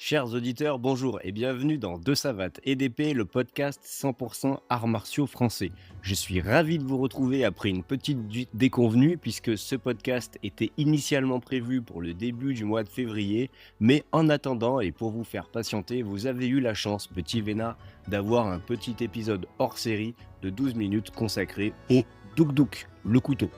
Chers auditeurs, bonjour et bienvenue dans Deux Savates et d'épée, le podcast 100% arts martiaux français. Je suis ravi de vous retrouver après une petite déconvenue puisque ce podcast était initialement prévu pour le début du mois de février, mais en attendant et pour vous faire patienter, vous avez eu la chance, petit Vénard, d'avoir un petit épisode hors série de 12 minutes consacré au Douk Douk, le couteau.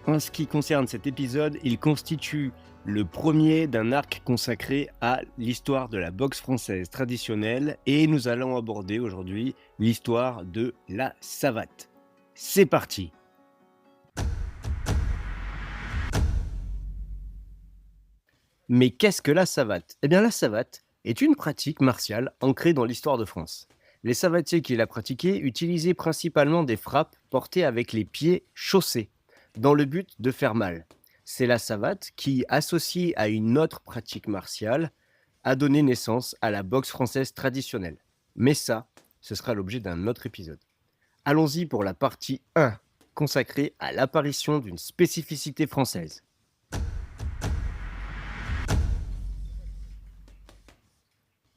En ce qui concerne cet épisode, il constitue le premier d'un arc consacré à l'histoire de la boxe française traditionnelle et nous allons aborder aujourd'hui l'histoire de la savate. C'est parti! Mais qu'est-ce que la savate? Eh bien la savate est une pratique martiale ancrée dans l'histoire de France. Les savatiers qui la pratiquaient utilisaient principalement des frappes portées avec les pieds chaussés, dans le but de faire mal. C'est la savate qui, associée à une autre pratique martiale, a donné naissance à la boxe française traditionnelle. Mais ça, ce sera l'objet d'un autre épisode. Allons-y pour la partie 1, consacrée à l'apparition d'une spécificité française.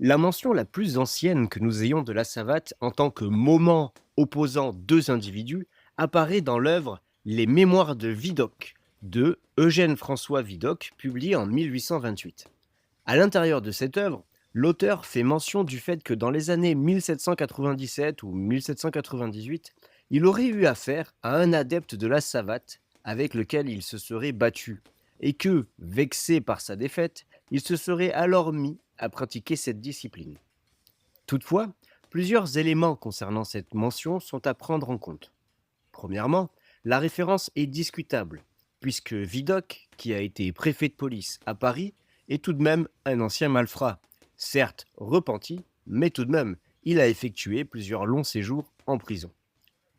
La mention la plus ancienne que nous ayons de la savate en tant que moment opposant deux individus apparaît dans l'œuvre Les Mémoires de Vidocq de Eugène-François Vidocq, publiée en 1828. À l'intérieur de cette œuvre, l'auteur fait mention du fait que dans les années 1797 ou 1798, il aurait eu affaire à un adepte de la savate avec lequel il se serait battu, et que, vexé par sa défaite, il se serait alors mis à pratiquer cette discipline. Toutefois, plusieurs éléments concernant cette mention sont à prendre en compte. Premièrement, la référence est discutable, puisque Vidocq, qui a été préfet de police à Paris, est tout de même un ancien malfrat. Certes repenti, mais tout de même, il a effectué plusieurs longs séjours en prison.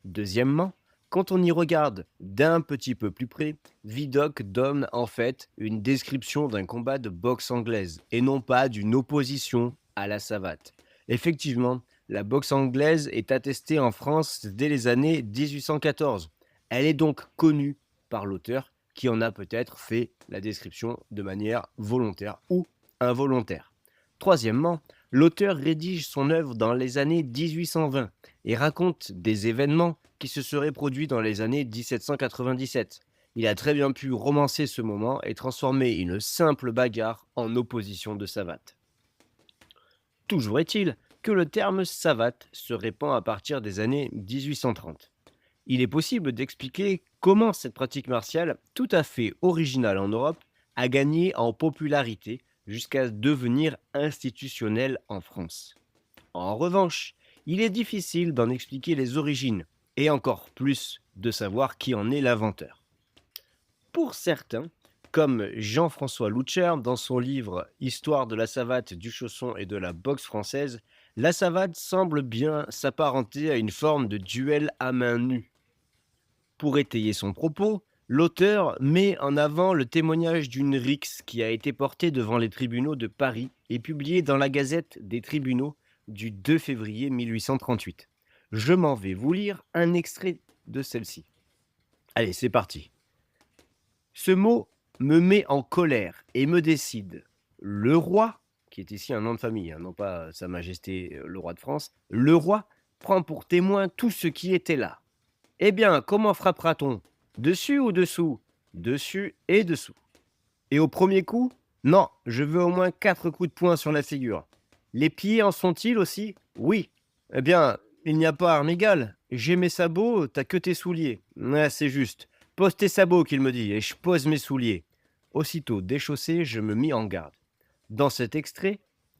Deuxièmement, quand on y regarde d'un petit peu plus près, Vidocq donne en fait une description d'un combat de boxe anglaise et non pas d'une opposition à la savate. Effectivement, la boxe anglaise est attestée en France dès les années 1814. Elle est donc connue par l'auteur qui en a peut-être fait la description de manière volontaire ou involontaire. Troisièmement, l'auteur rédige son œuvre dans les années 1820 et raconte des événements qui se seraient produits dans les années 1797. Il a très bien pu romancer ce moment et transformer une simple bagarre en opposition de savate. Toujours est-il que le terme savate se répand à partir des années 1830. Il est possible d'expliquer comment cette pratique martiale, tout à fait originale en Europe, a gagné en popularité jusqu'à devenir institutionnelle en France. En revanche, il est difficile d'en expliquer les origines, et encore plus de savoir qui en est l'inventeur. Pour certains, comme Jean-François Loucher dans son livre Histoire de la savate, du chausson et de la boxe française, la savate semble bien s'apparenter à une forme de duel à main nue. Pour étayer son propos, l'auteur met en avant le témoignage d'une rixe qui a été portée devant les tribunaux de Paris et publiée dans la Gazette des tribunaux du 2 février 1838. Je m'en vais vous lire un extrait de celle-ci. Allez, c'est parti. Ce mot me met en colère et me décide. Le roi, qui est ici un nom de famille, non pas Sa Majesté le roi de France, le roi prend pour témoin tout ce qui était là. Eh bien, comment frappera-t-on? Dessus ou dessous? Dessus et dessous. Et au premier coup? Non, je veux au moins 4 coups de poing sur la figure. Les pieds en sont-ils aussi? Oui. Eh bien, il n'y a pas arme égale. J'ai mes sabots, t'as que tes souliers. Ouais, c'est juste. Pose tes sabots, qu'il me dit, et je pose mes souliers. Aussitôt déchaussé, je me mis en garde. Dans cet extrait,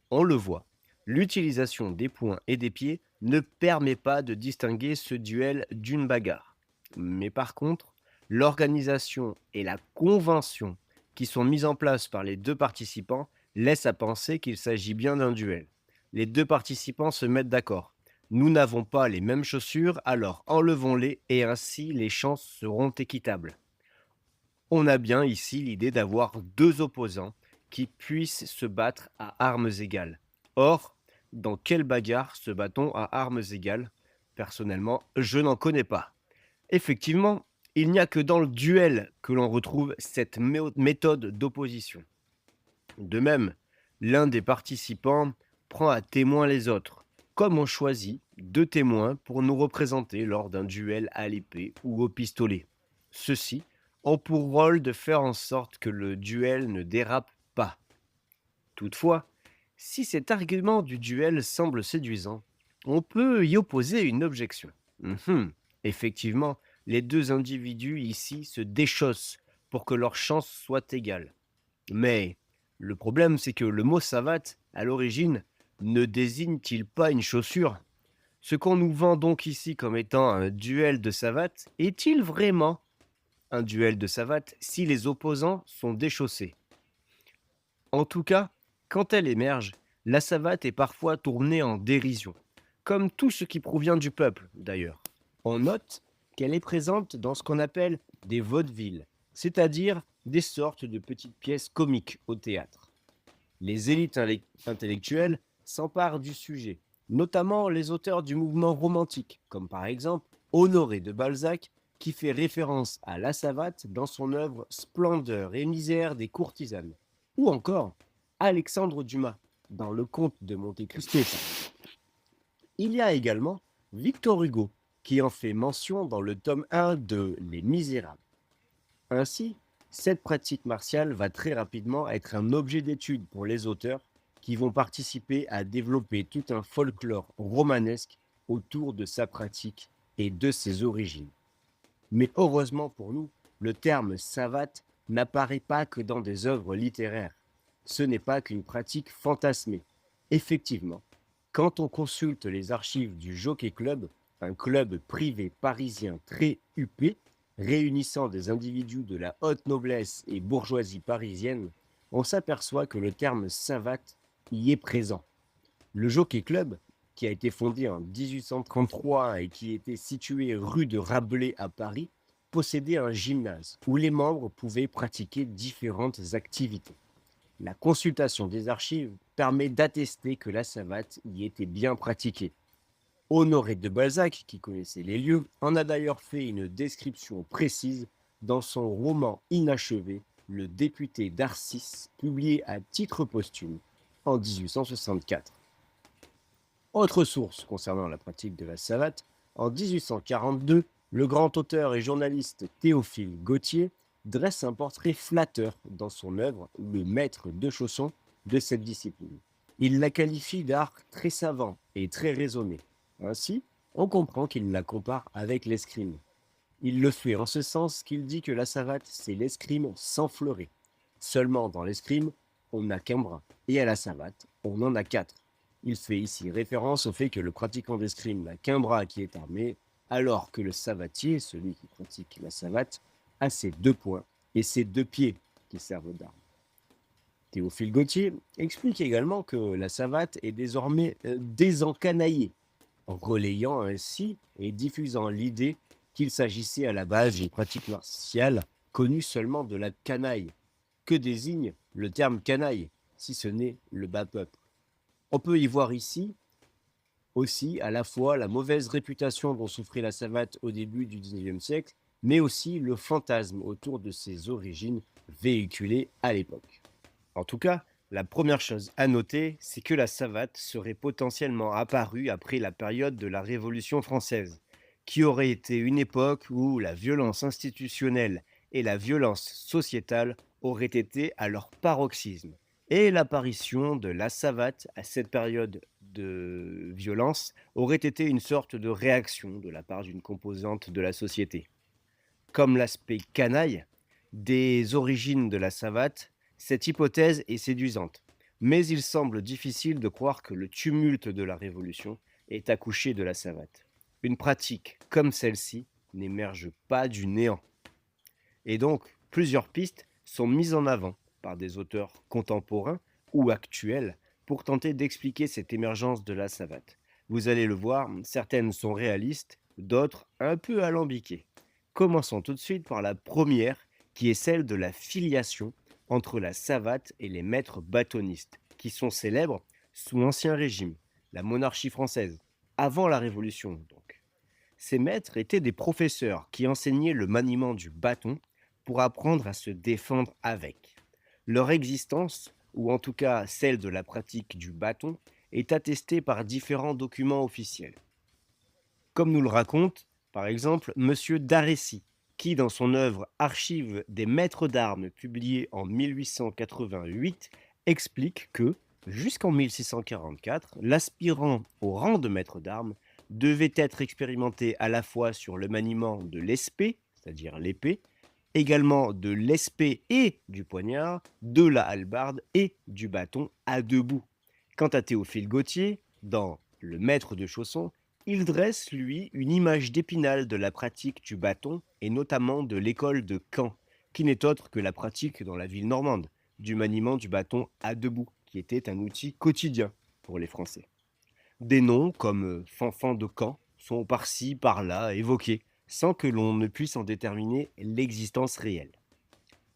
on le voit. L'utilisation des poings et des pieds ne permet pas de distinguer ce duel d'une bagarre. Mais par contre, l'organisation et la convention qui sont mises en place par les deux participants laissent à penser qu'il s'agit bien d'un duel. Les deux participants se mettent d'accord. Nous n'avons pas les mêmes chaussures, alors enlevons-les et ainsi les chances seront équitables. On a bien ici l'idée d'avoir deux opposants qui puissent se battre à armes égales. Or, dans quelle bagarre se bat-on à armes égales? Personnellement, je n'en connais pas. Effectivement, il n'y a que dans le duel que l'on retrouve cette méthode d'opposition. De même, L'un des participants prend à témoin les autres, comme on choisit deux témoins pour nous représenter lors d'un duel à l'épée ou au pistolet. Ceux-ci ont pour rôle de faire en sorte que le duel ne dérape pas. Toutefois, si cet argument du duel semble séduisant, on peut y opposer une objection. Mhm. Effectivement, les deux individus ici se déchaussent pour que leurs chances soient égales. Mais le problème, c'est que le mot savate, à l'origine, ne désigne-t-il pas une chaussure? Ce qu'on nous vend donc ici comme étant un duel de savates, est-il vraiment un duel de savates si les opposants sont déchaussés? En tout cas, quand elle émerge, la savate est parfois tournée en dérision, comme tout ce qui provient du peuple d'ailleurs. On note qu'elle est présente dans ce qu'on appelle des vaudevilles, c'est-à-dire des sortes de petites pièces comiques au théâtre. Les élites intellectuelles s'emparent du sujet, notamment les auteurs du mouvement romantique, comme par exemple Honoré de Balzac, qui fait référence à la savate dans son œuvre Splendeur et misère des courtisanes, ou encore Alexandre Dumas dans Le Comte de Monte-Cristo. Il y a également Victor Hugo, qui en fait mention dans le tome 1 de Les Misérables. Ainsi, cette pratique martiale va très rapidement être un objet d'étude pour les auteurs qui vont participer à développer tout un folklore romanesque autour de sa pratique et de ses origines. Mais heureusement pour nous, le terme savate n'apparaît pas que dans des œuvres littéraires. Ce n'est pas qu'une pratique fantasmée. Effectivement, quand on consulte les archives du Jockey Club, un club privé parisien très huppé, réunissant des individus de la haute noblesse et bourgeoisie parisienne, on s'aperçoit que le terme savate y est présent. Le Jockey Club, qui a été fondé en 1833 et qui était situé rue de Rabelais à Paris, possédait un gymnase où les membres pouvaient pratiquer différentes activités. La consultation des archives permet d'attester que la savate y était bien pratiquée. Honoré de Balzac, qui connaissait les lieux, en a d'ailleurs fait une description précise dans son roman inachevé, Le député d'Arcis, publié à titre posthume en 1864. Autre source concernant la pratique de la savate, en 1842, le grand auteur et journaliste Théophile Gautier dresse un portrait flatteur dans son œuvre Le Maître de Chausson de cette discipline. Il la qualifie d'art très savant et très raisonné. Ainsi, on comprend qu'il la compare avec l'escrime. Il le fait en ce sens qu'il dit que la savate, c'est l'escrime sans fleuret. Seulement dans l'escrime, on n'a qu'un bras, et à la savate, on en a quatre. Il fait ici référence au fait que le pratiquant d'escrime n'a qu'un bras qui est armé, alors que le savatier, celui qui pratique la savate, a ses deux poings et ses deux pieds qui servent d'arme. Théophile Gautier explique également que la savate est désormais désencanaillée, relayant ainsi et diffusant l'idée qu'il s'agissait à la base d'une pratique martiale connue seulement de la canaille. Que désigne le terme canaille, si ce n'est le bas peuple? On peut y voir ici aussi à la fois la mauvaise réputation dont souffrait la savate au début du XIXe siècle, mais aussi le fantasme autour de ses origines véhiculées à l'époque. En tout cas, la première chose à noter, c'est que la savate serait potentiellement apparue après la période de la Révolution française, qui aurait été une époque où la violence institutionnelle et la violence sociétale auraient été à leur paroxysme. Et l'apparition de la savate à cette période de violence aurait été une sorte de réaction de la part d'une composante de la société. Comme l'aspect canaille des origines de la savate, cette hypothèse est séduisante, mais il semble difficile de croire que le tumulte de la Révolution ait accouché de la savate. Une pratique comme celle-ci n'émerge pas du néant. Et donc, plusieurs pistes sont mises en avant par des auteurs contemporains ou actuels pour tenter d'expliquer cette émergence de la savate. Vous allez le voir, certaines sont réalistes, d'autres un peu alambiquées. Commençons tout de suite par la première, qui est celle de la filiation entre la savate et les maîtres bâtonnistes, qui sont célèbres sous l'Ancien Régime, la monarchie française, avant la Révolution donc. Ces maîtres étaient des professeurs qui enseignaient le maniement du bâton pour apprendre à se défendre avec. Leur existence ou en tout cas celle de la pratique du bâton, est attestée par différents documents officiels. Comme nous le raconte, par exemple, Monsieur Darécy, qui, dans son œuvre Archives des maîtres d'armes, publiée en 1888, explique que, jusqu'en 1644, l'aspirant au rang de maître d'armes devait être expérimenté à la fois sur le maniement de l'espée, c'est-à-dire l'épée, également de l'espée et du poignard, de la hallebarde et du bâton à deux bouts. Quant à Théophile Gautier, dans Le Maître de Chausson, il dresse, lui, une image d'Épinal de la pratique du bâton et notamment de l'école de Caen, qui n'est autre que la pratique dans la ville normande du maniement du bâton à deux bouts, qui était un outil quotidien pour les Français. Des noms comme Fanfan de Caen sont par-ci, par-là évoqués, sans que l'on ne puisse en déterminer l'existence réelle.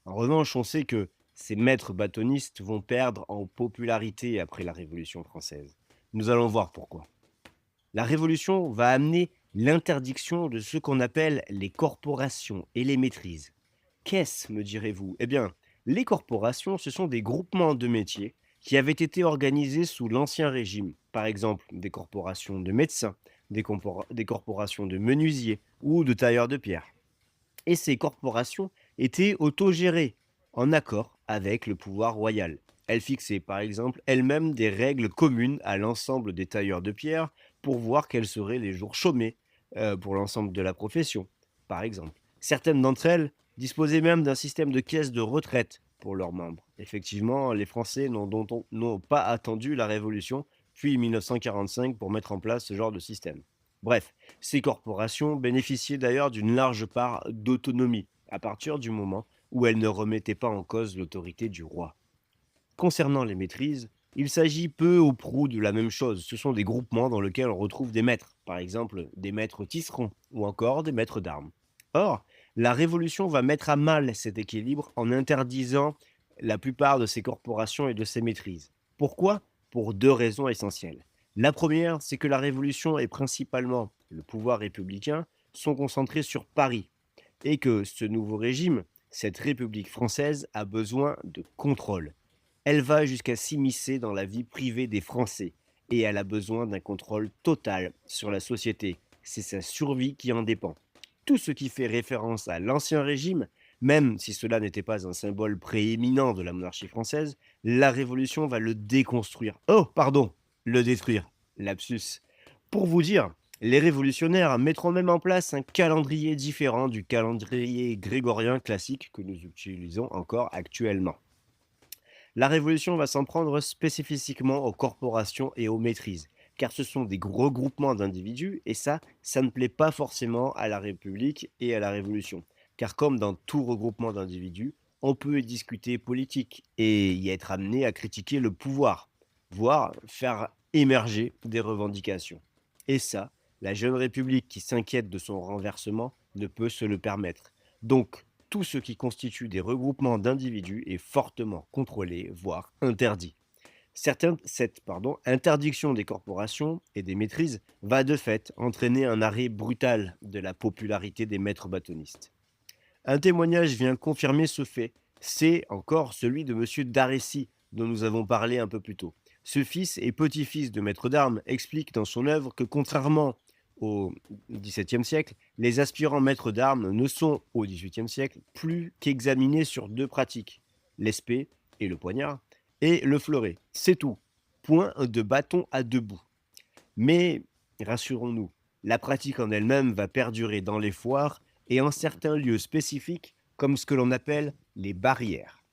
En revanche, on sait que ces maîtres bâtonnistes vont perdre en popularité après la Révolution française. Nous allons voir pourquoi. La Révolution va amener l'interdiction de ce qu'on appelle les corporations et les maîtrises. Qu'est-ce, me direz-vous? Eh bien, les corporations, ce sont des groupements de métiers qui avaient été organisés sous l'Ancien Régime. Par exemple, des corporations de médecins, des corporations de menuisiers ou de tailleurs de pierre. Et ces corporations étaient autogérées, en accord avec le pouvoir royal. Elles fixaient par exemple elles-mêmes des règles communes à l'ensemble des tailleurs de pierre pour voir quels seraient les jours chômés pour l'ensemble de la profession, par exemple. Certaines d'entre elles disposaient même d'un système de caisse de retraite pour leurs membres. Effectivement, les Français n'ont pas attendu la Révolution, puis 1945 pour mettre en place ce genre de système. Bref, ces corporations bénéficiaient d'ailleurs d'une large part d'autonomie, à partir du moment où elles ne remettaient pas en cause l'autorité du roi. Concernant les maîtrises, il s'agit peu ou prou de la même chose. Ce sont des groupements dans lesquels on retrouve des maîtres, par exemple des maîtres tisserands ou encore des maîtres d'armes. Or, la Révolution va mettre à mal cet équilibre en interdisant la plupart de ces corporations et de ces maîtrises. Pourquoi? Pour deux raisons essentielles. La première, c'est que la Révolution et principalement le pouvoir républicain sont concentrés sur Paris et que ce nouveau régime, cette République française, a besoin de contrôle. Elle va jusqu'à s'immiscer dans la vie privée des Français et elle a besoin d'un contrôle total sur la société. C'est sa survie qui en dépend. Tout ce qui fait référence à l'ancien régime, même si cela n'était pas un symbole prééminent de la monarchie française, la Révolution va le déconstruire. Oh, pardon, le détruire. Lapsus. Pour vous dire, les révolutionnaires mettront même en place un calendrier différent du calendrier grégorien classique que nous utilisons encore actuellement. La Révolution va s'en prendre spécifiquement aux corporations et aux maîtrises, car ce sont des gros groupements d'individus, et ça ne plaît pas forcément à la République et à la Révolution. Car comme dans tout regroupement d'individus, on peut y discuter politique et y être amené à critiquer le pouvoir, voire faire émerger des revendications. Et ça, la jeune République qui s'inquiète de son renversement ne peut se le permettre. Donc, tout ce qui constitue des regroupements d'individus est fortement contrôlé, voire interdit. Cette interdiction des corporations et des maîtrises va de fait entraîner un arrêt brutal de la popularité des maîtres bâtonnistes. Un témoignage vient confirmer ce fait, c'est encore celui de M. Darécy, dont nous avons parlé un peu plus tôt. Ce fils et petit-fils de maître d'armes explique dans son œuvre que contrairement au XVIIe siècle, les aspirants maîtres d'armes ne sont, au XVIIIe siècle, plus qu'examinés sur deux pratiques, l'espée et le poignard, et le fleuret. C'est tout. Point de bâton à deux bouts. Mais, rassurons-nous, la pratique en elle-même va perdurer dans les foires et en certains lieux spécifiques, comme ce que l'on appelle les barrières.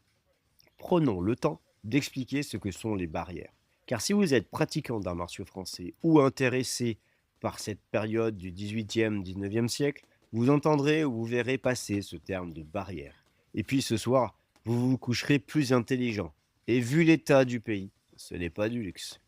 Prenons le temps d'expliquer ce que sont les barrières. Car si vous êtes pratiquant d'arts martiaux français ou intéressé par cette période du XVIIIe, XIXe siècle, vous entendrez ou vous verrez passer ce terme de barrière. Et puis ce soir, vous vous coucherez plus intelligent. Et vu l'état du pays, ce n'est pas du luxe.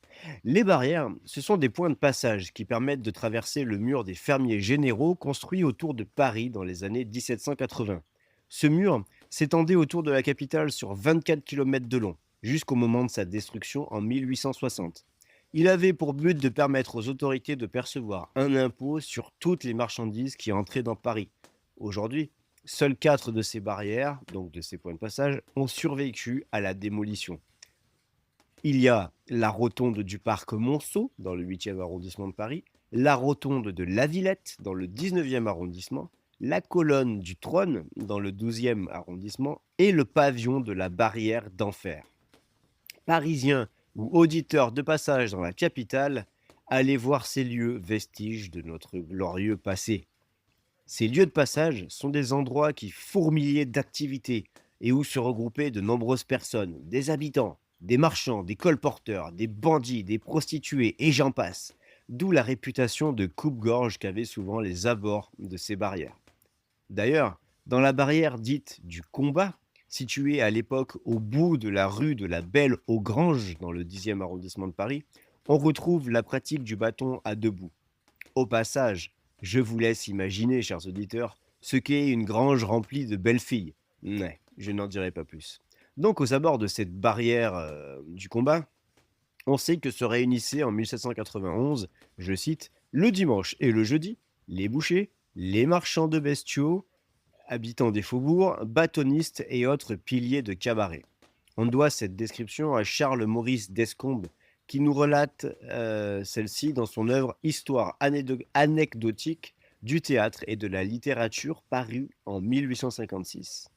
Les barrières, ce sont des points de passage qui permettent de traverser le mur des fermiers généraux construit autour de Paris dans les années 1780. Ce mur s'étendait autour de la capitale sur 24 km de long, jusqu'au moment de sa destruction en 1860. Il avait pour but de permettre aux autorités de percevoir un impôt sur toutes les marchandises qui entraient dans Paris. Aujourd'hui, seules 4 de ces barrières, donc de ces points de passage, ont survécu à la démolition. Il y a la rotonde du parc Monceau, dans le 8e arrondissement de Paris, la rotonde de La Villette, dans le 19e arrondissement, la colonne du Trône, dans le 12e arrondissement, et le pavillon de la Barrière d'Enfer. Parisiens ou auditeurs de passage dans la capitale, allez voir ces lieux, vestiges de notre glorieux passé. Ces lieux de passage sont des endroits qui fourmillaient d'activités et où se regroupaient de nombreuses personnes, des habitants, des marchands, des colporteurs, des bandits, des prostituées et j'en passe. D'où la réputation de coupe-gorge qu'avaient souvent les abords de ces barrières. D'ailleurs, dans la barrière dite du combat, située à l'époque au bout de la rue de la Belle-aux-Granges dans le 10e arrondissement de Paris, on retrouve la pratique du bâton à deux bouts. Au passage, je vous laisse imaginer, chers auditeurs, ce qu'est une grange remplie de belles filles. Ouais, je n'en dirai pas plus. Donc, aux abords de cette barrière du combat, on sait que se réunissaient en 1791, je cite, le dimanche et le jeudi, les bouchers, les marchands de bestiaux, habitants des faubourgs, bâtonnistes et autres piliers de cabaret. On doit cette description à Charles-Maurice Descombes, qui nous relate celle-ci dans son œuvre Histoire anecdotique du théâtre et de la littérature parue en 1856.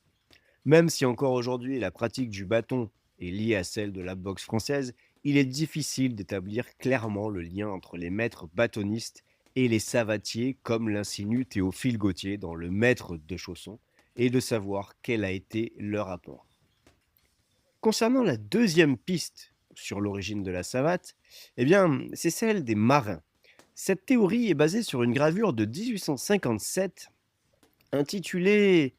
Même si encore aujourd'hui la pratique du bâton est liée à celle de la boxe française, il est difficile d'établir clairement le lien entre les maîtres bâtonnistes et les savatiers, comme l'insinue Théophile Gautier dans Le Maître de Chausson, et de savoir quel a été leur apport. Concernant la deuxième piste sur l'origine de la savate, eh bien, c'est celle des marins. Cette théorie est basée sur une gravure de 1857 intitulée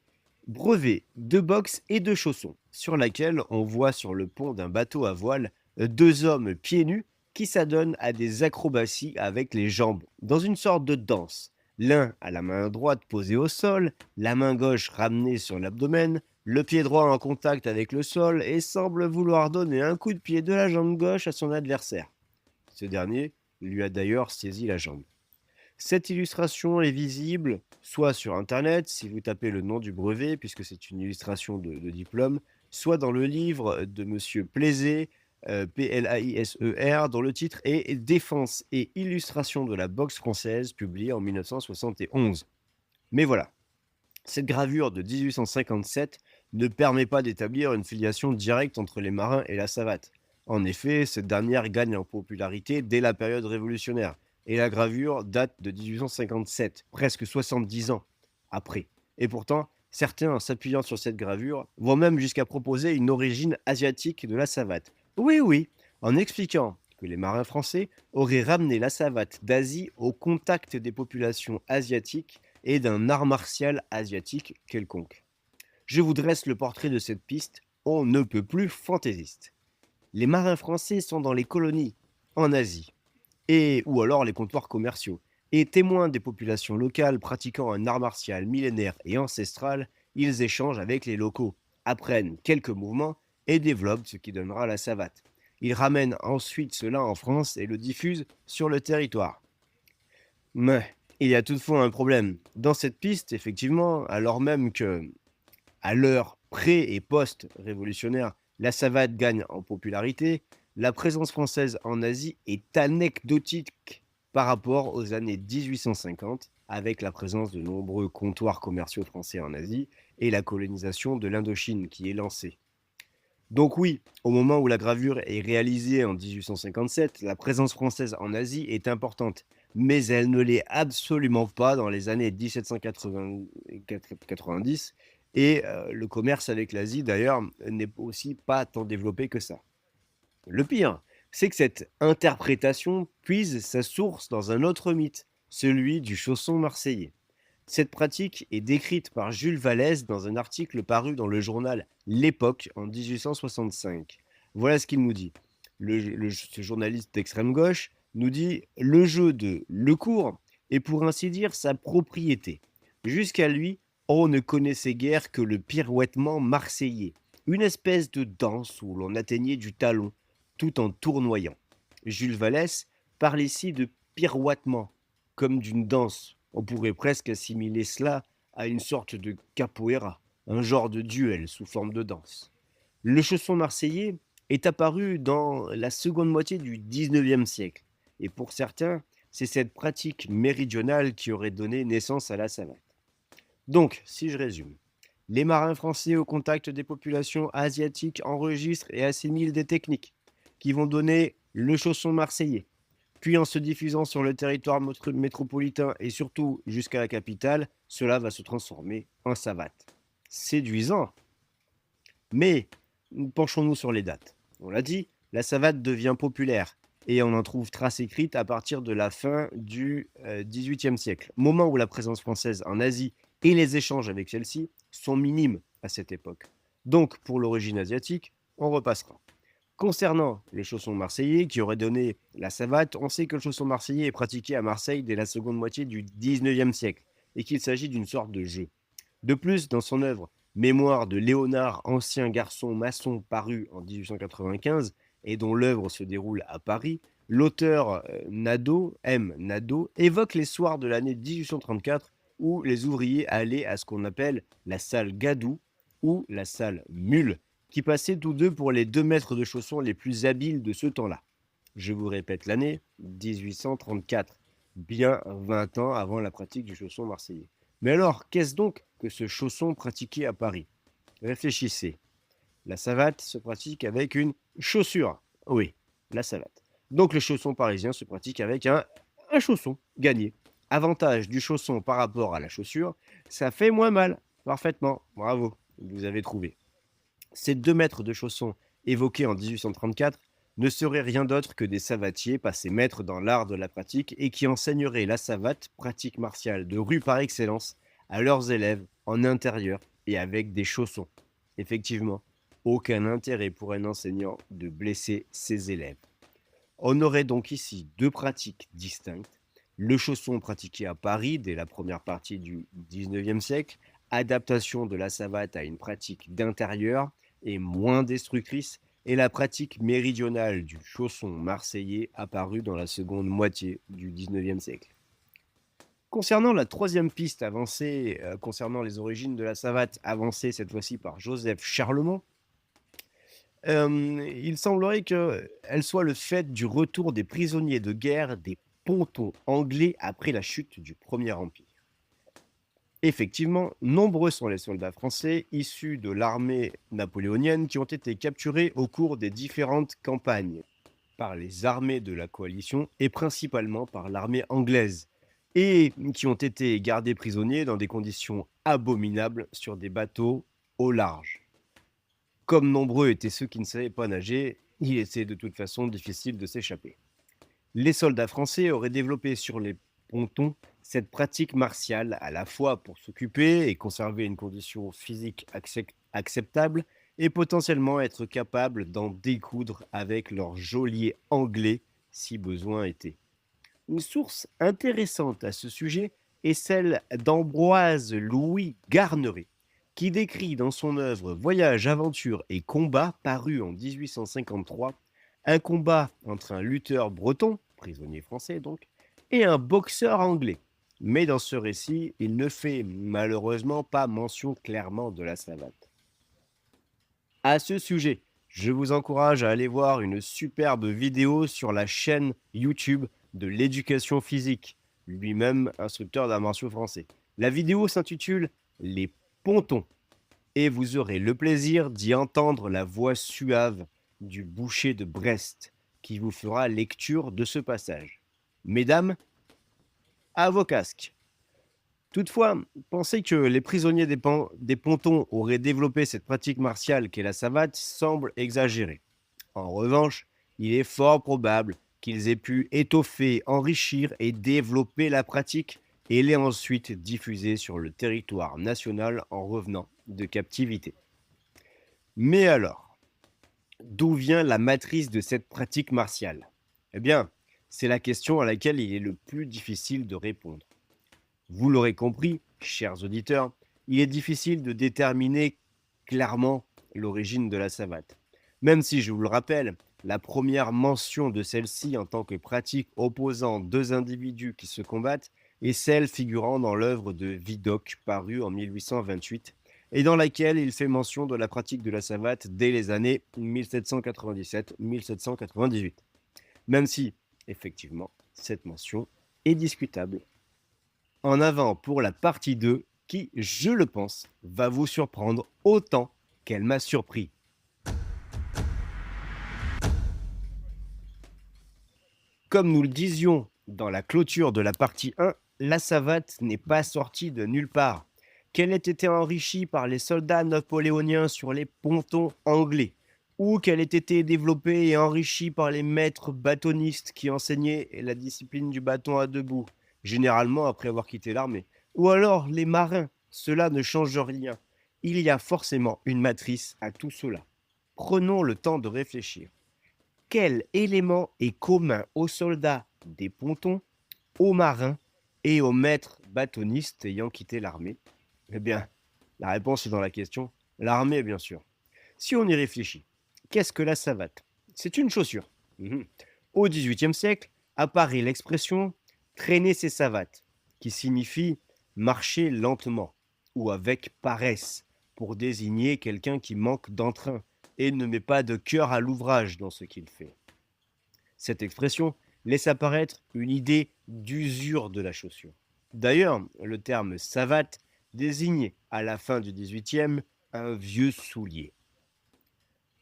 Brevet de boxe et de chaussons, sur laquelle on voit sur le pont d'un bateau à voile deux hommes pieds nus qui s'adonnent à des acrobaties avec les jambes, dans une sorte de danse. L'un a la main droite posée au sol, la main gauche ramenée sur l'abdomen, le pied droit en contact avec le sol et semble vouloir donner un coup de pied de la jambe gauche à son adversaire. Ce dernier lui a d'ailleurs saisi la jambe. Cette illustration est visible soit sur Internet, si vous tapez le nom du brevet, puisque c'est une illustration de diplôme, soit dans le livre de Monsieur Plaiser, Plaiser, dont le titre est Défense et illustration de la boxe française, publié en 1971. Mais voilà, cette gravure de 1857 ne permet pas d'établir une filiation directe entre les marins et la savate. En effet, cette dernière gagne en popularité dès la période révolutionnaire, et la gravure date de 1857, presque 70 ans après. Et pourtant, certains, en s'appuyant sur cette gravure, vont même jusqu'à proposer une origine asiatique de la savate. Oui, oui, en expliquant que les marins français auraient ramené la savate d'Asie au contact des populations asiatiques et d'un art martial asiatique quelconque. Je vous dresse le portrait de cette piste, on ne peut plus fantaisiste. Les marins français sont dans les colonies, en Asie, et ou alors les comptoirs commerciaux, et témoins des populations locales pratiquant un art martial millénaire et ancestral, ils échangent avec les locaux, apprennent quelques mouvements et développent ce qui donnera la savate. Ils ramènent ensuite cela en France et le diffusent sur le territoire. Mais il y a toutefois un problème. Dans cette piste, effectivement, alors même que, à l'heure pré- et post-révolutionnaire, la savate gagne en popularité, la présence française en Asie est anecdotique par rapport aux années 1850, avec la présence de nombreux comptoirs commerciaux français en Asie et la colonisation de l'Indochine qui est lancée. Donc oui, au moment où la gravure est réalisée en 1857, la présence française en Asie est importante, mais elle ne l'est absolument pas dans les années 1790 et le commerce avec l'Asie d'ailleurs n'est aussi pas tant développé que ça. Le pire, c'est que cette interprétation puise sa source dans un autre mythe, celui du chausson marseillais. Cette pratique est décrite par Jules Vallès dans un article paru dans le journal L'Époque en 1865. Voilà ce qu'il nous dit. Ce journaliste d'extrême gauche nous dit le jeu de Lecourt est pour ainsi dire sa propriété. Jusqu'à lui, on ne connaissait guère que le pirouettement marseillais, une espèce de danse où l'on atteignait du talon tout en tournoyant. Jules Vallès parle ici de pirouettement, comme d'une danse. On pourrait presque assimiler cela à une sorte de capoeira, un genre de duel sous forme de danse. Le chausson marseillais est apparue dans la seconde moitié du 19e siècle. Et pour certains, c'est cette pratique méridionale qui aurait donné naissance à la savate. Donc, si je résume, les marins français au contact des populations asiatiques enregistrent et assimilent des techniques qui vont donner le chausson marseillais. Puis en se diffusant sur le territoire métropolitain et surtout jusqu'à la capitale, cela va se transformer en savate. Séduisant, mais penchons-nous sur les dates. On l'a dit, la savate devient populaire et on en trouve trace écrite à partir de la fin du XVIIIe siècle, moment où la présence française en Asie et les échanges avec celle-ci sont minimes à cette époque. Donc, pour l'origine asiatique, on repassera. Concernant les chaussons marseillais qui auraient donné la savate, on sait que le chausson marseillais est pratiqué à Marseille dès la seconde moitié du XIXe siècle et qu'il s'agit d'une sorte de jeu. De plus, dans son œuvre Mémoire de Léonard, ancien garçon maçon, paru en 1895 et dont l'œuvre se déroule à Paris, l'auteur Nadeau évoque les soirs de l'année 1834 où les ouvriers allaient à ce qu'on appelle la salle Gadou ou la salle Mule, qui passaient tous deux pour les 2 maîtres de chaussons les plus habiles de ce temps-là. Je vous répète l'année 1834, bien 20 ans avant la pratique du chausson marseillais. Mais alors, qu'est-ce donc que ce chausson pratiqué à Paris? Réfléchissez. La savate se pratique avec une chaussure. Oui, la savate. Donc le chausson parisien se pratique avec un chausson gagné. Avantage du chausson par rapport à la chaussure, ça fait moins mal. Parfaitement, bravo, vous avez trouvé. Ces 2 maîtres de chaussons évoqués en 1834 ne seraient rien d'autre que des savatiers passés maîtres dans l'art de la pratique et qui enseigneraient la savate, pratique martiale de rue par excellence, à leurs élèves en intérieur et avec des chaussons. Effectivement, aucun intérêt pour un enseignant de blesser ses élèves. On aurait donc ici 2 pratiques distinctes. Le chausson pratiqué à Paris dès la première partie du XIXe siècle, adaptation de la savate à une pratique d'intérieur et moins destructrice, et la pratique méridionale du chausson marseillais apparue dans la seconde moitié du XIXe siècle. Concernant la troisième piste avancée, concernant les origines de la savate, avancée cette fois-ci par Joseph Charlemont, il semblerait qu'elle soit le fait du retour des prisonniers de guerre des pontons anglais après la chute du Premier Empire. Effectivement, nombreux sont les soldats français issus de l'armée napoléonienne qui ont été capturés au cours des différentes campagnes par les armées de la coalition et principalement par l'armée anglaise, et qui ont été gardés prisonniers dans des conditions abominables sur des bateaux au large. Comme nombreux étaient ceux qui ne savaient pas nager, il était de toute façon difficile de s'échapper. Les soldats français auraient développé sur les pontons cette pratique martiale à la fois pour s'occuper et conserver une condition physique acceptable et potentiellement être capable d'en découdre avec leurs geôliers anglais si besoin était. Une source intéressante à ce sujet est celle d'Ambroise Louis Garneret, qui décrit dans son œuvre Voyage, aventure et combat, paru en 1853, un combat entre un lutteur breton, prisonnier français donc, et un boxeur anglais. Mais dans ce récit, il ne fait malheureusement pas mention clairement de la savate. À ce sujet, je vous encourage à aller voir une superbe vidéo sur la chaîne YouTube de l'éducation physique, lui-même instructeur d'arts martiaux français. La vidéo s'intitule Les pontons et vous aurez le plaisir d'y entendre la voix suave du boucher de Brest qui vous fera lecture de ce passage. Mesdames, à vos casques. Toutefois, penser que les prisonniers des pontons auraient développé cette pratique martiale qu'est la savate semble exagéré. En revanche, il est fort probable qu'ils aient pu étoffer, enrichir et développer la pratique et l'ait ensuite diffusée sur le territoire national en revenant de captivité. Mais alors, d'où vient la matrice de cette pratique martiale? Eh bien, c'est la question à laquelle il est le plus difficile de répondre. Vous l'aurez compris, chers auditeurs, il est difficile de déterminer clairement l'origine de la savate. Même si, je vous le rappelle, la première mention de celle-ci en tant que pratique opposant 2 individus qui se combattent est celle figurant dans l'œuvre de Vidocq parue en 1828 et dans laquelle il fait mention de la pratique de la savate dès les années 1797-1798. Même si, effectivement, cette mention est discutable. En avant pour la partie 2, qui, je le pense, va vous surprendre autant qu'elle m'a surpris. Comme nous le disions dans la clôture de la partie 1, la savate n'est pas sortie de nulle part. Qu'elle ait été enrichie par les soldats napoléoniens sur les pontons anglais, ou qu'elle ait été développée et enrichie par les maîtres bâtonnistes qui enseignaient la discipline du bâton à deux bouts, généralement après avoir quitté l'armée, ou alors les marins, cela ne change rien. Il y a forcément une matrice à tout cela. Prenons le temps de réfléchir. Quel élément est commun aux soldats des pontons, aux marins et aux maîtres bâtonnistes ayant quitté l'armée? Eh bien, la réponse est dans la question. L'armée, bien sûr. Si on y réfléchit, qu'est-ce que la savate? C'est une chaussure. Mhm. Au XVIIIe siècle apparaît l'expression traîner ses savates, qui signifie marcher lentement ou avec paresse, pour désigner quelqu'un qui manque d'entrain et ne met pas de cœur à l'ouvrage dans ce qu'il fait. Cette expression laisse apparaître une idée d'usure de la chaussure. D'ailleurs, le terme savate désigne, à la fin du XVIIIe, un vieux soulier.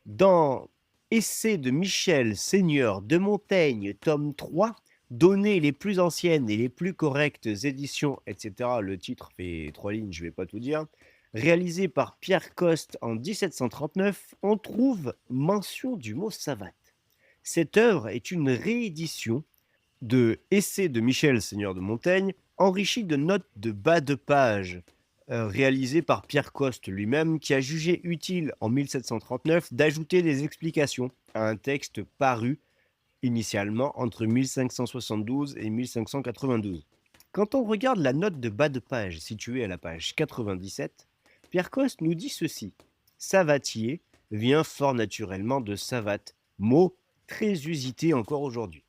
Dans Essai de Michel, seigneur de Montaigne, tome 3, données les plus anciennes et les plus correctes éditions, etc. Le titre fait 3 lignes, je ne vais pas tout dire. Réalisé par Pierre Coste en 1739, on trouve mention du mot savate. Cette œuvre est une réédition de Essai de Michel, seigneur de Montaigne, enrichi de notes de bas de page, réalisées par Pierre Coste lui-même, qui a jugé utile en 1739 d'ajouter des explications à un texte paru initialement entre 1572 et 1592. Quand on regarde la note de bas de page située à la page 97, Pierre Coste nous dit ceci. Savatier vient fort naturellement de savate, mot très usité encore aujourd'hui.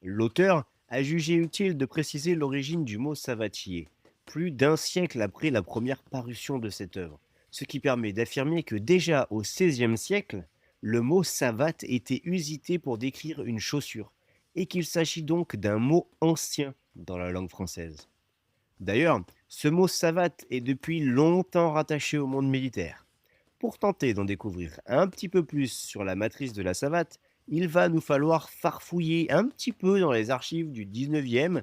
L'auteur a jugé utile de préciser l'origine du mot savatier, plus d'un siècle après la première parution de cette œuvre, ce qui permet d'affirmer que déjà au XVIe siècle, le mot savate était usité pour décrire une chaussure, et qu'il s'agit donc d'un mot ancien dans la langue française. D'ailleurs, ce mot savate est depuis longtemps rattaché au monde militaire. Pour tenter d'en découvrir un petit peu plus sur la matrice de la savate, il va nous falloir farfouiller un petit peu dans les archives du 19e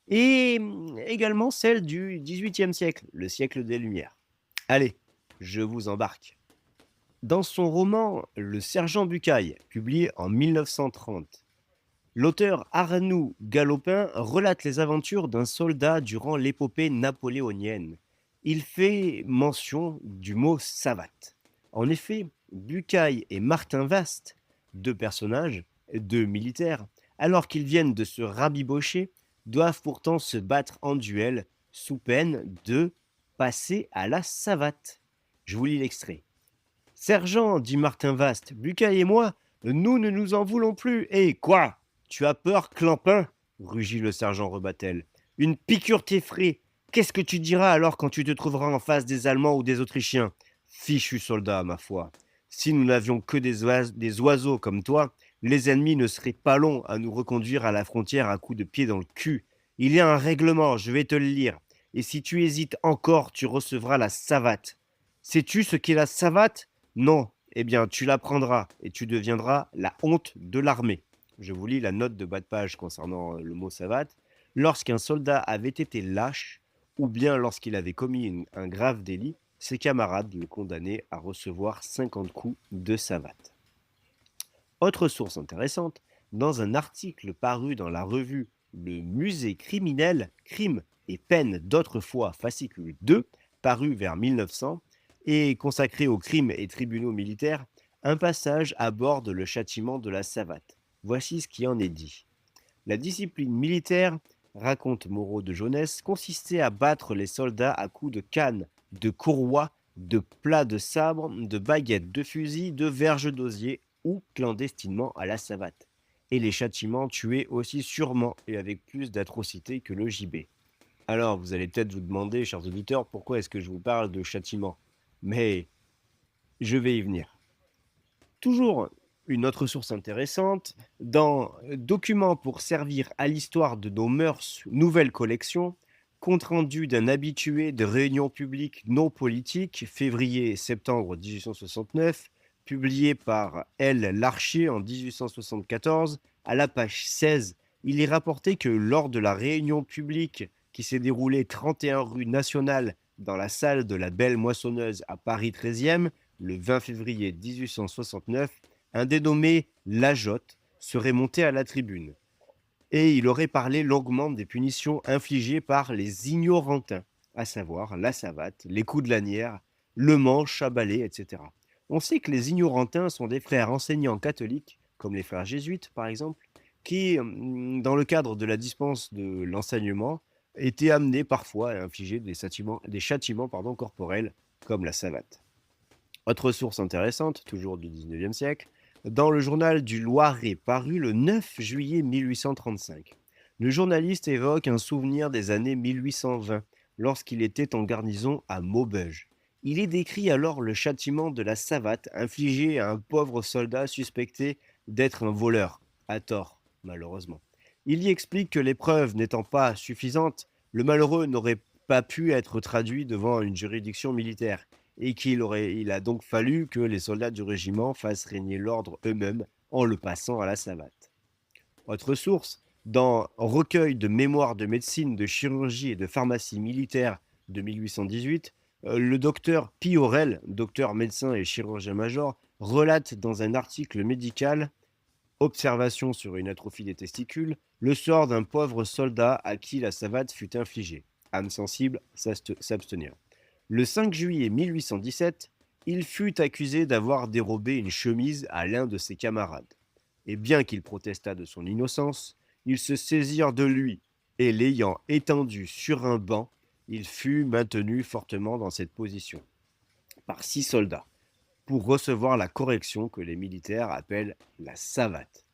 et également celles du 18e siècle, le siècle des Lumières. Allez, je vous embarque. Dans son roman Le Sergent Bucaille, publié en 1930, l'auteur Arnoux Galopin relate les aventures d'un soldat durant l'épopée napoléonienne. Il fait mention du mot savate. En effet, Bucaille et Martin Vaste, deux personnages, deux militaires, alors qu'ils viennent de se rabibocher, doivent pourtant se battre en duel sous peine de passer à la savate. Je vous lis l'extrait. Sergent, dit Martin Vaste, Bucaille et moi, nous ne nous en voulons plus. Et quoi? Tu as peur, Clampin? Rugit le sergent Rebattel. Une piqûre t'effraie. Qu'est-ce que tu diras alors quand tu te trouveras en face des Allemands ou des Autrichiens? Fichu soldat, ma foi. Si nous n'avions que des oiseaux comme toi, les ennemis ne seraient pas longs à nous reconduire à la frontière à coups de pied dans le cul. Il y a un règlement, je vais te le lire. Et si tu hésites encore, tu recevras la savate. Sais-tu ce qu'est la savate? Non. Eh bien, tu l'apprendras et tu deviendras la honte de l'armée. Je vous lis la note de bas de page concernant le mot savate. Lorsqu'un soldat avait été lâche, ou bien lorsqu'il avait commis un grave délit, ses camarades le condamnaient à recevoir 50 coups de savate. Autre source intéressante, dans un article paru dans la revue Le Musée criminel, Crimes et peines d'autrefois, fascicule 2, paru vers 1900, et consacré aux crimes et tribunaux militaires, un passage aborde le châtiment de la savate. Voici ce qui en est dit. La discipline militaire, raconte Moreau de Jaunès, consistait à battre les soldats à coups de canne, de courroie, de plats de sabre, de baguettes de fusil, de verges d'osier ou clandestinement à la savate. Et les châtiments tuaient aussi sûrement et avec plus d'atrocité que le gibet. Alors, vous allez peut-être vous demander, chers auditeurs, pourquoi est-ce que je vous parle de châtiment? Mais je vais y venir. Toujours une autre source intéressante, dans Documents pour servir à l'histoire de nos mœurs, nouvelle collection, compte rendu d'un habitué de réunions publiques non politiques, février-septembre 1869, publié par L. Larcher en 1874, à la page 16, il est rapporté que lors de la réunion publique qui s'est déroulée 31 rue Nationale dans la salle de la Belle Moissonneuse à Paris 13e, le 20 février 1869, un dénommé Lajotte serait monté à la tribune et il aurait parlé longuement des punitions infligées par les ignorantins, à savoir la savate, les coups de lanière, le manche, chabalé, etc. On sait que les ignorantins sont des frères enseignants catholiques, comme les frères jésuites par exemple, qui, dans le cadre de la dispense de l'enseignement, étaient amenés parfois à infliger des châtiments corporels, comme la savate. Autre source intéressante, toujours du 19e siècle, dans le journal du Loiret paru le 9 juillet 1835. Le journaliste évoque un souvenir des années 1820, lorsqu'il était en garnison à Maubeuge. Il est décrit alors le châtiment de la savate infligé à un pauvre soldat suspecté d'être un voleur, à tort, malheureusement. Il y explique que les preuves n'étant pas suffisantes, le malheureux n'aurait pas pu être traduit devant une juridiction militaire et il a donc fallu que les soldats du régiment fassent régner l'ordre eux-mêmes en le passant à la savate. Autre source, dans Recueil de mémoires de médecine, de chirurgie et de pharmacie militaire de 1818, le docteur Piorel, docteur médecin et chirurgien-major, relate dans un article médical Observation sur une atrophie des testicules, le sort d'un pauvre soldat à qui la savate fut infligée. Âme sensible, s'abstenir. Le 5 juillet 1817, il fut accusé d'avoir dérobé une chemise à l'un de ses camarades. Et bien qu'il protestât de son innocence, ils se saisirent de lui, et l'ayant étendu sur un banc, il fut maintenu fortement dans cette position par 6 soldats, pour recevoir la correction que les militaires appellent la savate.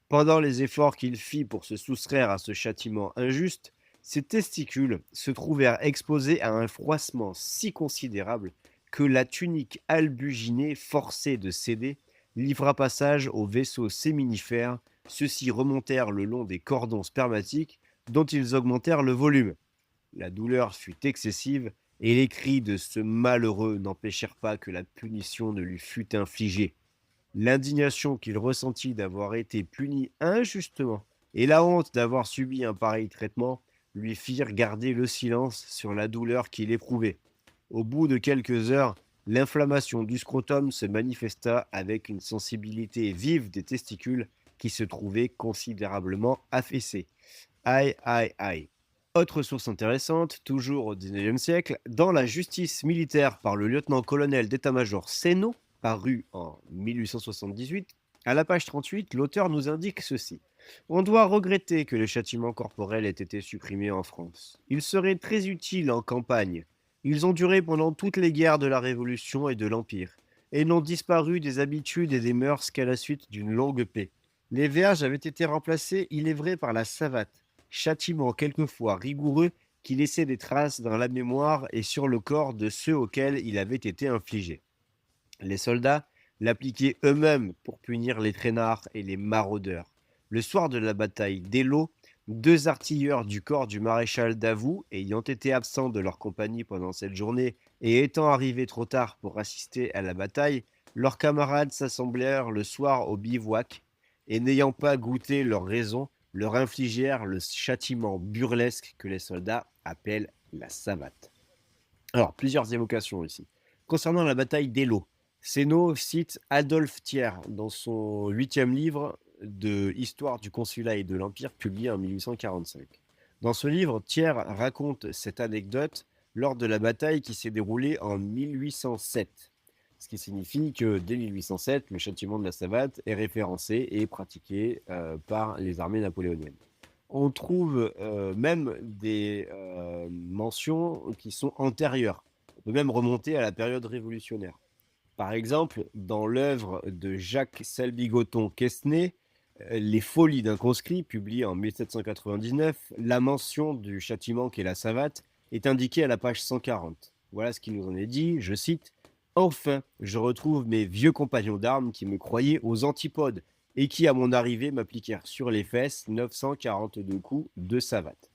Pendant les efforts qu'il fit pour se soustraire à ce châtiment injuste, ses testicules se trouvèrent exposés à un froissement si considérable que la tunique albuginée, forcée de céder, livra passage aux vaisseaux séminifères. Ceux-ci remontèrent le long des cordons spermatiques dont ils augmentèrent le volume. La douleur fut excessive et les cris de ce malheureux n'empêchèrent pas que la punition ne lui fût infligée. L'indignation qu'il ressentit d'avoir été puni injustement et la honte d'avoir subi un pareil traitement lui firent garder le silence sur la douleur qu'il éprouvait. Au bout de quelques heures, l'inflammation du scrotum se manifesta avec une sensibilité vive des testicules qui se trouvaient considérablement affaissés. Aïe, aïe, aïe. Autre source intéressante, toujours au XIXe siècle, dans la justice militaire par le lieutenant-colonel d'état-major Seynaud, paru en 1878, à la page 38, l'auteur nous indique ceci. On doit regretter que le châtiment corporel ait été supprimé en France. Il serait très utile en campagne. Ils ont duré pendant toutes les guerres de la Révolution et de l'Empire, et n'ont disparu des habitudes et des mœurs qu'à la suite d'une longue paix. Les verges avaient été remplacées, il est vrai, par la savate, châtiment quelquefois rigoureux qui laissait des traces dans la mémoire et sur le corps de ceux auxquels il avait été infligé. Les soldats l'appliquaient eux-mêmes pour punir les traînards et les maraudeurs. Le soir de la bataille d'Eylau, 2 artilleurs du corps du maréchal Davout, ayant été absents de leur compagnie pendant cette journée et étant arrivés trop tard pour assister à la bataille, leurs camarades s'assemblèrent le soir au bivouac et n'ayant pas goûté leur raison, leur infligèrent le châtiment burlesque que les soldats appellent la savate. Alors, plusieurs évocations ici. Concernant la bataille d'Eylau, Seynaud cite Adolphe Thiers dans son 8e livre de Histoire du consulat et de l'Empire, publié en 1845. Dans ce livre, Thiers raconte cette anecdote lors de la bataille qui s'est déroulée en 1807. Ce qui signifie que dès 1807, le châtiment de la savate est référencé et pratiqué par les armées napoléoniennes. On trouve même des mentions qui sont antérieures. On peut même remonter à la période révolutionnaire. Par exemple, dans l'œuvre de Jacques Selby-Gotton-Quesnay, Les Folies d'un conscrit, publié en 1799, la mention du châtiment qu'est la savate est indiquée à la page 140. Voilà ce qui nous en est dit, je cite. Enfin, je retrouve mes vieux compagnons d'armes qui me croyaient aux antipodes et qui, à mon arrivée, m'appliquèrent sur les fesses 942 coups de savate.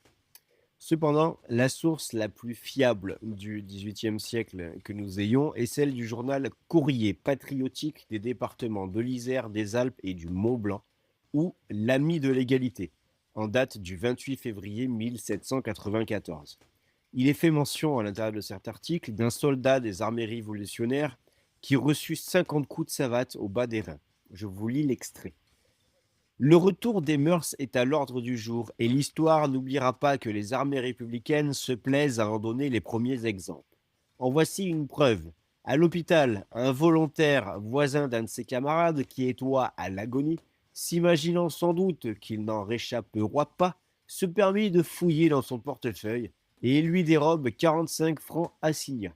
Cependant, la source la plus fiable du XVIIIe siècle que nous ayons est celle du journal Courrier patriotique des départements de l'Isère, des Alpes et du Mont-Blanc, ou l'Ami de l'égalité, en date du 28 février 1794. Il est fait mention à l'intérieur de cet article d'un soldat des armées révolutionnaires qui reçut 50 coups de savate au bas des reins. Je vous lis l'extrait. Le retour des mœurs est à l'ordre du jour et l'histoire n'oubliera pas que les armées républicaines se plaisent à en donner les premiers exemples. En voici une preuve. À l'hôpital, un volontaire voisin d'un de ses camarades qui étoit à l'agonie, s'imaginant sans doute qu'il n'en réchappera pas, se permit de fouiller dans son portefeuille et lui dérobe 45 francs assignats.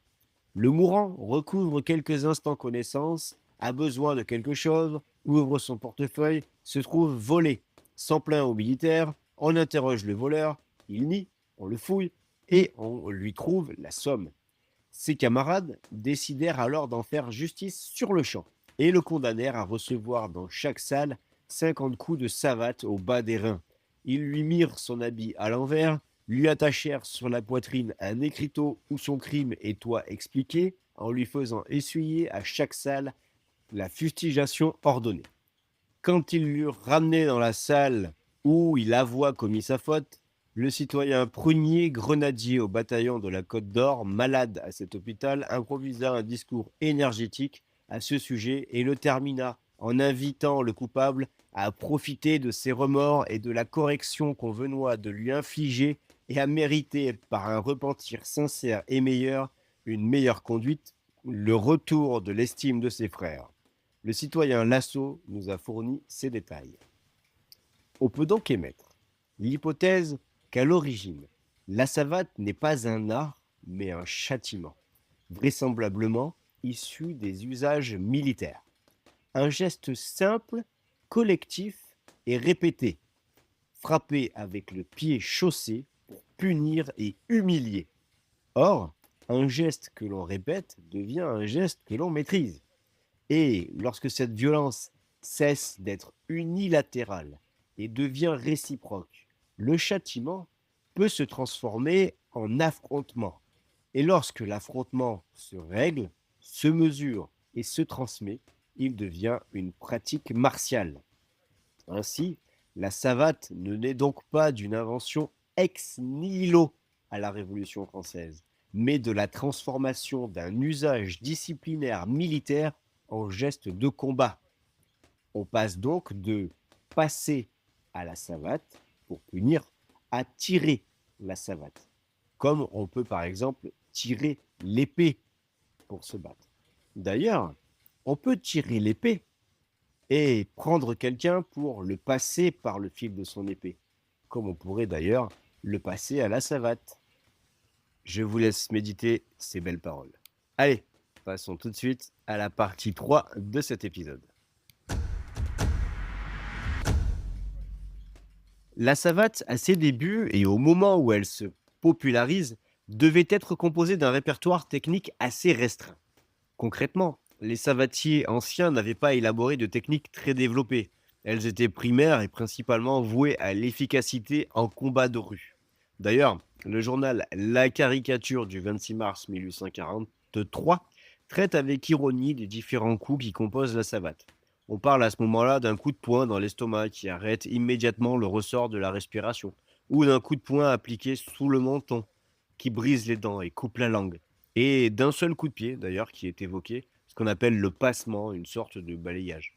Le mourant recouvre quelques instants connaissance, a besoin de quelque chose, ouvre son portefeuille, se trouve volé. S'en plaint au militaire, on interroge le voleur, il nie, on le fouille et on lui trouve la somme. Ses camarades décidèrent alors d'en faire justice sur le champ et le condamnèrent à recevoir dans chaque salle 50 coups de savate au bas des reins. Ils lui mirent son habit à l'envers, lui attachèrent sur la poitrine un écriteau où son crime étoit expliqué, en lui faisant essuyer à chaque salle la fustigation ordonnée. Quand ils l'eurent ramené dans la salle où il avoua commis sa faute, le citoyen Prunier, grenadier au bataillon de la Côte d'Or, malade à cet hôpital, improvisa un discours énergétique à ce sujet et le termina en invitant le coupable à profiter de ses remords et de la correction qu'on venait de lui infliger et à mériter, par un repentir sincère et meilleur, une meilleure conduite, le retour de l'estime de ses frères. Le citoyen Lasso nous a fourni ces détails. On peut donc émettre l'hypothèse qu'à l'origine, la savate n'est pas un art, mais un châtiment, vraisemblablement issu des usages militaires. Un geste simple, collectif et répété, frappé avec le pied chaussé pour punir et humilier. Or, un geste que l'on répète devient un geste que l'on maîtrise. Et lorsque cette violence cesse d'être unilatérale et devient réciproque, le châtiment peut se transformer en affrontement. Et lorsque l'affrontement se règle, se mesure et se transmet, il devient une pratique martiale. Ainsi, la savate ne naît donc pas d'une invention ex nihilo à la Révolution française, mais de la transformation d'un usage disciplinaire militaire en geste de combat. On passe donc de passer à la savate pour punir à tirer la savate, comme on peut par exemple tirer l'épée pour se battre. D'ailleurs, on peut tirer l'épée et prendre quelqu'un pour le passer par le fil de son épée, comme on pourrait d'ailleurs le passer à la savate. Je vous laisse méditer ces belles paroles. Allez, passons tout de suite à la partie 3 de cet épisode. La savate, à ses débuts et au moment où elle se popularise, devait être composée d'un répertoire technique assez restreint. Concrètement, les savatiers anciens n'avaient pas élaboré de techniques très développées. Elles étaient primaires et principalement vouées à l'efficacité en combat de rue. D'ailleurs, le journal La Caricature du 26 mars 1843 traite avec ironie des différents coups qui composent la savate. On parle à ce moment-là d'un coup de poing dans l'estomac qui arrête immédiatement le ressort de la respiration, ou d'un coup de poing appliqué sous le menton qui brise les dents et coupe la langue, et d'un seul coup de pied d'ailleurs qui est évoqué, ce qu'on appelle le passement, une sorte de balayage.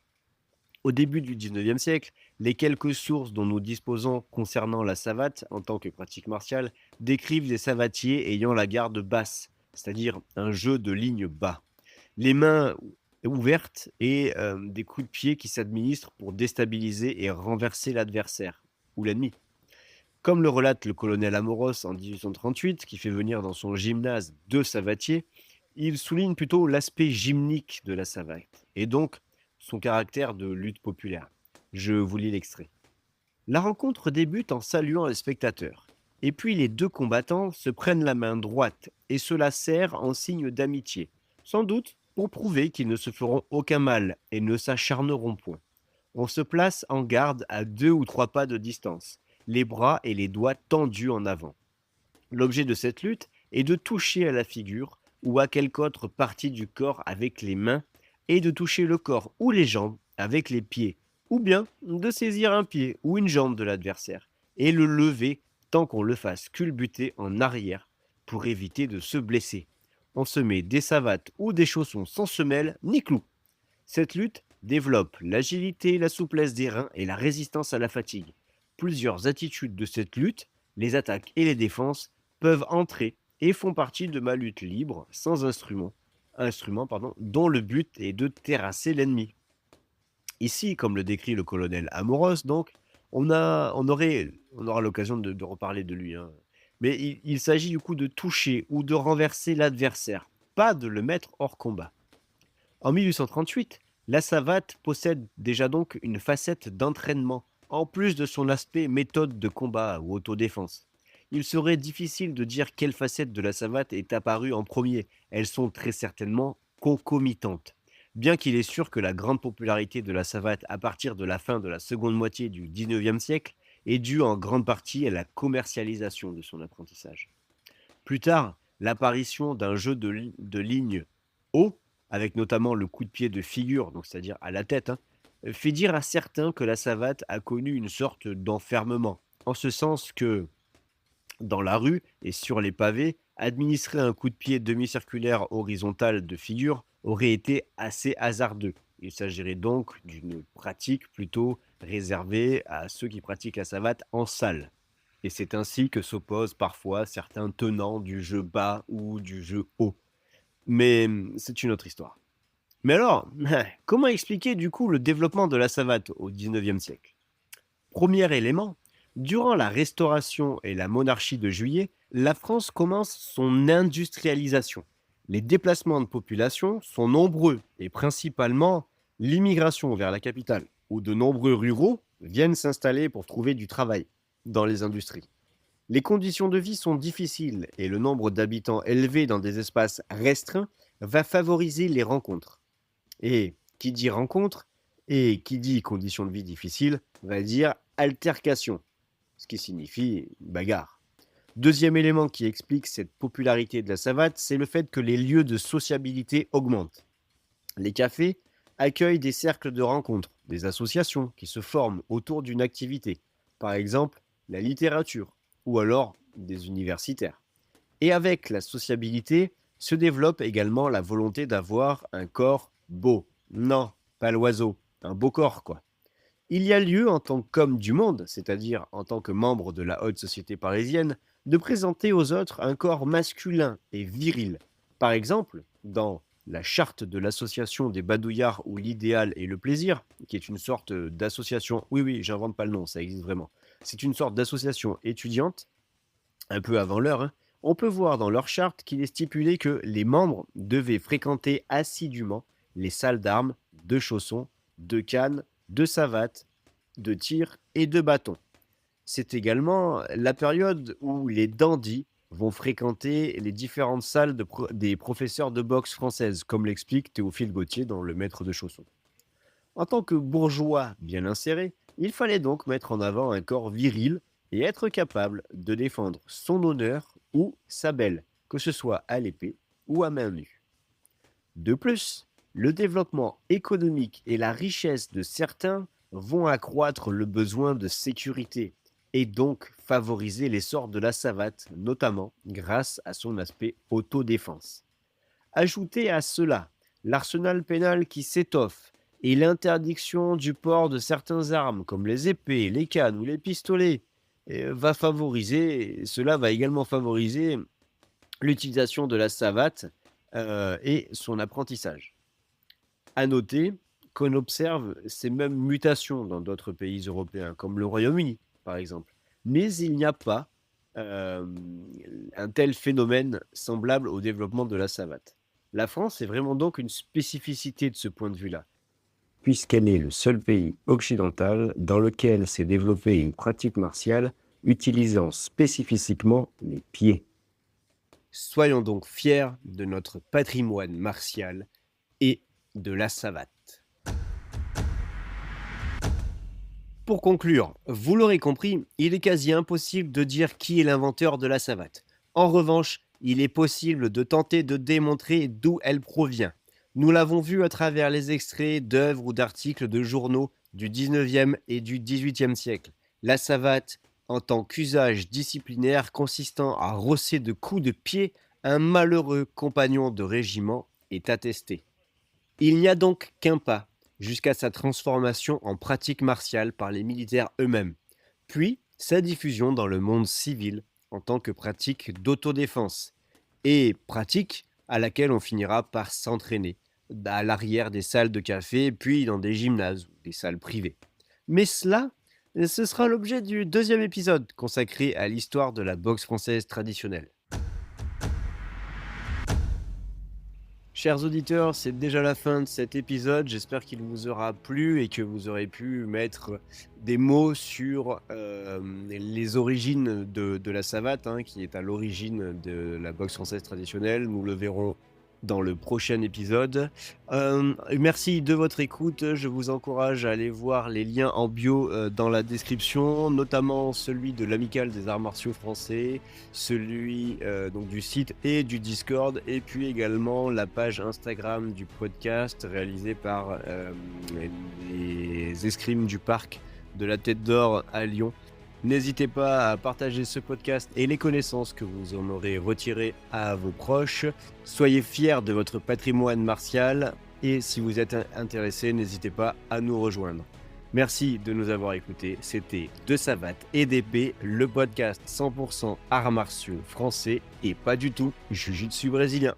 Au début du 19e siècle, les quelques sources dont nous disposons concernant la savate en tant que pratique martiale décrivent des savatiers ayant la garde basse, c'est-à-dire un jeu de ligne bas, les mains ouvertes et des coups de pied qui s'administrent pour déstabiliser et renverser l'adversaire ou l'ennemi. Comme le relate le colonel Amoros en 1838, qui fait venir dans son gymnase 2 savatiers, il souligne plutôt l'aspect gymnique de la savate, et donc son caractère de lutte populaire. Je vous lis l'extrait. La rencontre débute en saluant les spectateurs, et puis les deux combattants se prennent la main droite et se la serrent en signe d'amitié, sans doute pour prouver qu'ils ne se feront aucun mal et ne s'acharneront point. On se place en garde à 2 ou 3 pas de distance, les bras et les doigts tendus en avant. L'objet de cette lutte est de toucher à la figure ou à quelque autre partie du corps avec les mains et de toucher le corps ou les jambes avec les pieds, ou bien de saisir un pied ou une jambe de l'adversaire et le lever tant qu'on le fasse culbuter en arrière pour éviter de se blesser. On se met des savates ou des chaussons sans semelle ni clous. Cette lutte développe l'agilité, la souplesse des reins et la résistance à la fatigue. Plusieurs attitudes de cette lutte, les attaques et les défenses, peuvent entrer et font partie de ma lutte libre, sans instrument, dont le but est de terrasser l'ennemi. Ici, comme le décrit le colonel Amoros, donc, on aura l'occasion de reparler de lui, hein. Mais il s'agit du coup de toucher ou de renverser l'adversaire, pas de le mettre hors combat. En 1838, la savate possède déjà donc une facette d'entraînement, en plus de son aspect méthode de combat ou autodéfense. Il serait difficile de dire quelle facette de la savate est apparue en premier. Elles sont très certainement concomitantes. Bien qu'il est sûr que la grande popularité de la savate à partir de la fin de la seconde moitié du XIXe siècle est due en grande partie à la commercialisation de son apprentissage. Plus tard, l'apparition d'un jeu de lignes haut, avec notamment le coup de pied de figure, donc c'est-à-dire à la tête, hein, fait dire à certains que la savate a connu une sorte d'enfermement, en ce sens que, dans la rue et sur les pavés, administrer un coup de pied demi-circulaire horizontal de figure aurait été assez hasardeux. Il s'agirait donc d'une pratique plutôt réservée à ceux qui pratiquent la savate en salle. Et c'est ainsi que s'opposent parfois certains tenants du jeu bas ou du jeu haut. Mais c'est une autre histoire. Mais alors, comment expliquer du coup le développement de la savate au XIXe siècle? Premier élément, durant la Restauration et la monarchie de Juillet, la France commence son industrialisation. Les déplacements de population sont nombreux et principalement l'immigration vers la capitale, où de nombreux ruraux viennent s'installer pour trouver du travail dans les industries. Les conditions de vie sont difficiles et le nombre d'habitants élevé dans des espaces restreints va favoriser les rencontres. Et qui dit rencontre et qui dit conditions de vie difficiles va dire altercation, ce qui signifie bagarre. Deuxième élément qui explique cette popularité de la savate, c'est le fait que les lieux de sociabilité augmentent. Les cafés accueillent des cercles de rencontres, des associations qui se forment autour d'une activité, par exemple la littérature ou alors des universitaires. Et avec la sociabilité se développe également la volonté d'avoir un corps beau. Non, pas l'oiseau, un beau corps quoi. Il y a lieu en tant qu'homme du monde, c'est-à-dire en tant que membre de la haute société parisienne, de présenter aux autres un corps masculin et viril. Par exemple, dans la charte de l'association des Badouillards où l'idéal est le plaisir, qui est une sorte d'association, oui oui, j'invente pas le nom, ça existe vraiment. C'est une sorte d'association étudiante, un peu avant l'heure, hein, on peut voir dans leur charte qu'il est stipulé que les membres devaient fréquenter assidûment les salles d'armes, de chaussons, de cannes, de savates, de tir et de bâtons. C'est également la période où les dandys vont fréquenter les différentes salles des professeurs de boxe françaises, comme l'explique Théophile Gautier dans Le Maître de chaussons. En tant que bourgeois bien inséré, il fallait donc mettre en avant un corps viril et être capable de défendre son honneur ou sa belle, que ce soit à l'épée ou à main nue. De plus, le développement économique et la richesse de certains vont accroître le besoin de sécurité et donc favoriser l'essor de la savate, notamment grâce à son aspect autodéfense. Ajoutez à cela l'arsenal pénal qui s'étoffe et l'interdiction du port de certaines armes comme les épées, les cannes ou les pistolets cela va également favoriser l'utilisation de la savate et son apprentissage. À noter qu'on observe ces mêmes mutations dans d'autres pays européens, comme le Royaume-Uni, par exemple. Mais il n'y a pas euh, un tel phénomène semblable au développement de la savate. La France est vraiment donc une spécificité de ce point de vue-là, puisqu'elle est le seul pays occidental dans lequel s'est développée une pratique martiale utilisant spécifiquement les pieds. Soyons donc fiers de notre patrimoine martial et de la savate. Pour conclure, vous l'aurez compris, il est quasi impossible de dire qui est l'inventeur de la savate. En revanche, il est possible de tenter de démontrer d'où elle provient. Nous l'avons vu à travers les extraits d'œuvres ou d'articles de journaux du 19e et du 18e siècle. La savate, en tant qu'usage disciplinaire consistant à rosser de coups de pied un malheureux compagnon de régiment, est attesté. Il n'y a donc qu'un pas jusqu'à sa transformation en pratique martiale par les militaires eux-mêmes, puis sa diffusion dans le monde civil en tant que pratique d'autodéfense, et pratique à laquelle on finira par s'entraîner, à l'arrière des salles de café, puis dans des gymnases ou des salles privées. Mais cela, ce sera l'objet du deuxième épisode consacré à l'histoire de la boxe française traditionnelle. Chers auditeurs, c'est déjà la fin de cet épisode. J'espère qu'il vous aura plu et que vous aurez pu mettre des mots sur les origines de la savate, qui est à l'origine de la boxe française traditionnelle. Nous le verrons dans le prochain épisode. Merci de votre écoute. Je vous encourage à aller voir les liens en bio dans la description, notamment celui de l'Amicale des Arts Martiaux Français, celui donc du site et du Discord, et puis également la page Instagram du podcast réalisée par les escrimes du parc de la Tête d'Or à Lyon. N'hésitez pas à partager ce podcast et les connaissances que vous en aurez retirées à vos proches. Soyez fiers de votre patrimoine martial et si vous êtes intéressé, n'hésitez pas à nous rejoindre. Merci de nous avoir écoutés. C'était De Savate et d'Épée, le podcast 100% arts martiaux français et pas du tout jiu-jitsu brésilien.